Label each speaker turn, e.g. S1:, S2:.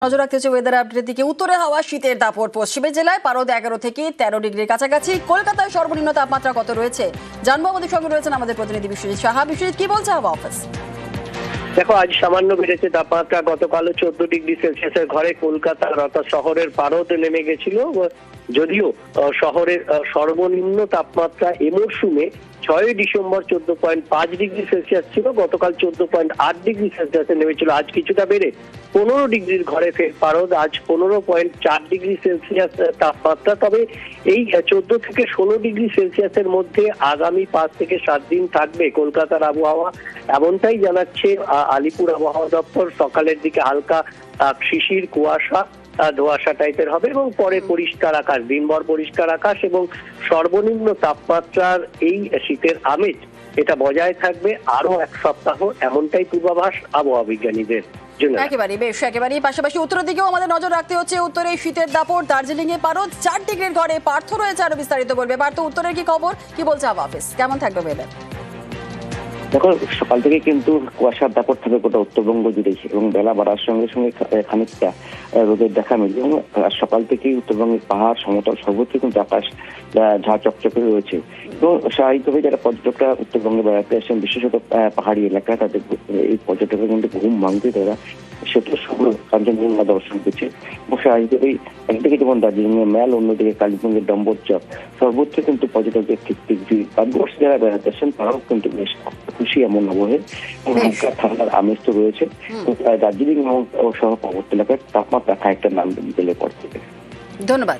S1: নজর রাখতে হচ্ছে ওয়েদার আপডেটের দিকে। উত্তরে হাওয়া শীতের দাপট, পশ্চিমের জেলায় পারদ 11 থেকে 13 ডিগ্রির কাছাকাছি। কলকাতায় সর্বনিম্ন তাপমাত্রা কত রয়েছে জানবো। আমাদের সঙ্গে রয়েছেন আমাদের প্রতিনিধি বিশ্বজিৎ সাহা। বিশ্বজিৎ, কি বলছে হাওয়া অফিস?
S2: দেখো, আজ সামান্য বেড়েছে তাপমাত্রা। গতকালও 14 ডিগ্রি সেলসিয়াসের ঘরে কলকাতার অর্থাৎ শহরের পারদ নেমে গেছিল। যদিও শহরের সর্বনিম্ন তাপমাত্রা এ মরশুমে 6 ডিসেম্বর 14.5 ডিগ্রি সেলসিয়াস ছিল। গতকাল 14.8 ডিগ্রি সেলসিয়াসে নেমেছিল। আজ কিছুটা বেড়ে 15 ডিগ্রির ঘরে ফের পারদ। আজ 15.4 ডিগ্রি সেলসিয়াস তাপমাত্রা। তবে এই 14 থেকে 16 ডিগ্রি সেলসিয়াসের মধ্যে আগামী 5 থেকে 7 দিন থাকবে কলকাতার আবহাওয়া, এমনটাই জানাচ্ছে আলিপুর আবহাওয়া দপ্তর। সকালের দিকে হালকা শিশির, কুয়াশা, ধোঁয়াশা টাইপের হবে এবং পরে পরিষ্কার আকাশ, দিনভর পরিষ্কার আকাশ এবং সর্বনিম্ন তাপমাত্রার এই শীতের আমেজ এটা বজায় থাকবে আরো এক সপ্তাহ, এমনটাই পূর্বাভাস আবহাওয়া বিজ্ঞানীদের।
S1: একেবারেই পাশাপাশি উত্তরের দিকেও আমাদের নজর রাখতে হচ্ছে। উত্তরে শীতের দাপট, দার্জিলিং এ পারদ 4 ডিগ্রির ঘরে। পার্থ রয়েছে, আরো বিস্তারিত বলবে। পার্থ, উত্তরের কি খবর, কি বলছে হাওয়া অফিস? কেমন থাকবে ওয়েদার?
S3: দেখো, সকাল থেকে কিন্তু কুয়াশার দাপট থাকবে গোটা উত্তরবঙ্গ জুড়ে এবং বেলা বাড়ার সঙ্গে সঙ্গে খানিকটা রোদের দেখা মিলবে। এবং সকাল থেকেই উত্তরবঙ্গের পাহাড়, সমতল সর্বত্র কিন্তু আকাশ ঝাঁ চকচকে রয়েছে। এবং স্বাভাবিকভাবে যারা পর্যটকরা উত্তরবঙ্গে বেড়াতে আসেন, বিশেষত পাহাড়ি এলাকা, তাদের এই পর্যটকরা কিন্তু ঘুম ভাঙতে তারা সেতু শুভ্র কাঞ্চনজঙ্ঘা দর্শন করছে। এবং স্বাভাবিকভাবেই একদিকে যেমন দার্জিলিং এর ম্যাল, অন্যদিকে কালিম্পংয়ের ডম্বরচক, সর্বত্র কিন্তু পর্যটকদের ঠিক ভারতবর্ষ যারা বেড়াতে আসেন তারাও কিন্তু বেশ খুশি এমন আবহে। ঠান্ডার আমেজ তো রয়েছে। দার্জিলিং এবং সহ পার্বত্য এলাকার তাপমাত্রা খানিকটা নামবে বিকেলের পর থেকে।
S1: ধন্যবাদ।